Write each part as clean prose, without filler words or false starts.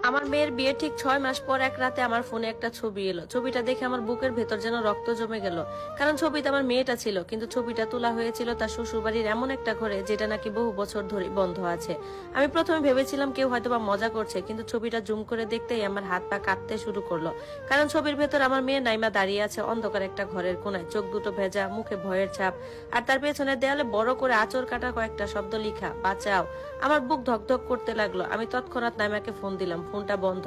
আমার মেয়ের বিয়ে ঠিক 6 মাস পর এক রাতে আমার ফোনে একটা ছবি এলো। ছবিটা দেখে আমার বুকের ভেতর যেন রক্ত জমে গেল। কারণ ছবিতে আমার মেয়েটা ছিল, কিন্তু ছবিটা তোলা হয়েছিল তার শ্বশুরবাড়ির এমন একটা ঘরে যেটা নাকি বহু বছর ধরে বন্ধ আছে। আমি প্রথমে ভেবেছিলাম কেউ হয়তো বা মজা করছে, কিন্তু ছবিটা জুম করে দেখতেই আমার হাত পা কাঁপতে শুরু করলো। কারণ ছবির ভেতর আমার মেয়ে নাইমা দাঁড়িয়ে আছে অন্ধকার একটা ঘরের কোনায়, চোখ দুটো ভেজা, মুখে ভয়ের ছাপ, আর তার পেছনের দেয়ালে বড় করে আঁচড় কাটা কয়েকটা শব্দ লিখা, বাঁচাও। আমার বুক ধকধক করতে লাগলো। আমি তৎক্ষণাৎ নাইমাকে ফোন দিলাম, ফোনটা বন্ধ।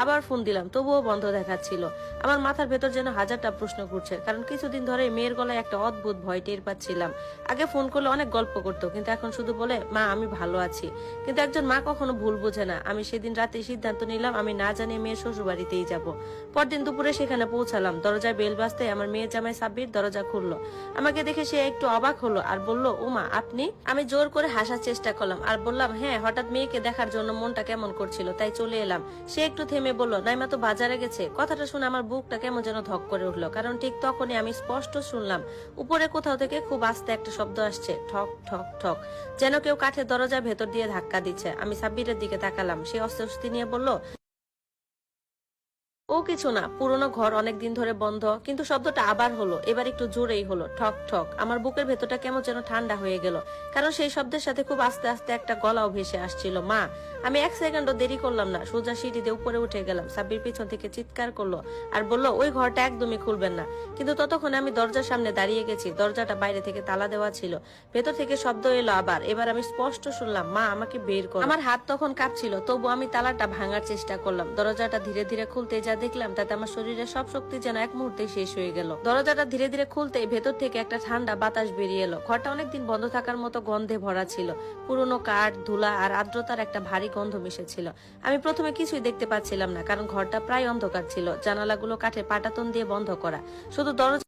আবার ফোন দিলাম, তবুও বন্ধ দেখাচ্ছিল। আমার মাথার ভেতর যেন হাজারটা প্রশ্ন ঘুরছে, কারণ কিছুদিন ধরে মেয়ের গলায় একটা অদ্ভুত ভয় টের পাচ্ছিলাম। আগে ফোন করলে অনেক গল্প করতো, কিন্তু এখন শুধু বলে মা আমি ভালো আছি। কিন্তু একজন মা কখনো ভুল বোঝে না। আমি সেদিন রাতে সিদ্ধান্ত নিলাম আমি না জানিয়ে মেয়ের শ্বশুর বাড়িতেই যাবো। পরদিন দুপুরে সেখানে পৌঁছালাম। দরজায় বেল বাজতে আমার মেয়ের জামাই সাব্বির দরজা খুললো। আমাকে দেখে সে একটু অবাক হলো আর বলল, ওমা আপনি? আমি জোর করে হাসার চেষ্টা করলাম আর বললাম, হ্যাঁ, হঠাৎ মেয়েকে দেখার জন্য মনটা কেমন করছিল, তাই চলে এলাম। সে একটু থেমে বলল, নাইমা তো বাজারে গেছে। কথাটা শুনে আমার বুকটা কেমন যেন ধক করে উঠলো, কারণ ঠিক তখনই আমি স্পষ্ট শুনলাম উপরে কোথাও থেকে খুব আস্তে একটা শব্দ আসছে, ঠক ঠক ঠক, যেন কেউ কাঠের দরজার ভেতর দিয়ে ধাক্কা দিচ্ছে। আমি সাব্বিরের দিকে তাকালাম। সে অস্বস্তি নিয়ে বলল, ও কিছু না, পুরোনো ঘর অনেকদিন ধরে বন্ধ। কিন্তু শব্দটা আবার হলো, এবার একটু জোরেই হলো, ঠক ঠক। আমার বুকের ভেতরটা কেমন যেন ঠান্ডা হয়ে গেল, কারণ সেই শব্দের সাথে খুব আস্তে আস্তে একটা গলাও ভেসে আসছিল, মা। আমি এক সেকেন্ডও দেরি করলাম না, সোজা সিঁড়িতে উপরে উঠে গেলাম। সাব্বির পিছন থেকে চিৎকার করলো আর বলল, ওই ঘরটা একদমই খুলবেন না। কিন্তু ততক্ষণে আমি দরজার সামনে দাঁড়িয়ে গেছি। দরজাটা বাইরে থেকে তালা দেওয়া ছিল। ভেতর থেকে শব্দ এলো আবার। এবার আমি স্পষ্ট শুনলাম, মা আমাকে বের করো। আমার হাত তখন কাঁপছিল, তবু আমি তালাটা ভাঙার চেষ্টা করলাম। দরজাটা ধীরে ধীরে খুলতে যা দেখলাম তাতে আমার শরীরের সব শক্তি যেন এক মুহূর্তে শেষ হয়ে গেল। দরজাটা ধীরে ধীরে খুলতেই ভেতর থেকে একটা ঠান্ডা বাতাস বেরিয়ে এলো। ঘরটা অনেকদিন বন্ধ থাকার মতো গন্ধে ভরা ছিল। পুরোনো কাঠ, ধুলা আর আর্দ্রতার একটা ভারী গন্ধ মিশেছিল। আমি প্রথমে কিছুই দেখতে পাচ্ছিলাম না, কারণ ঘরটা প্রায় অন্ধকার ছিল। জানালাগুলো কাঠের পাটাতন দিয়ে বন্ধ করা, শুধু দরজা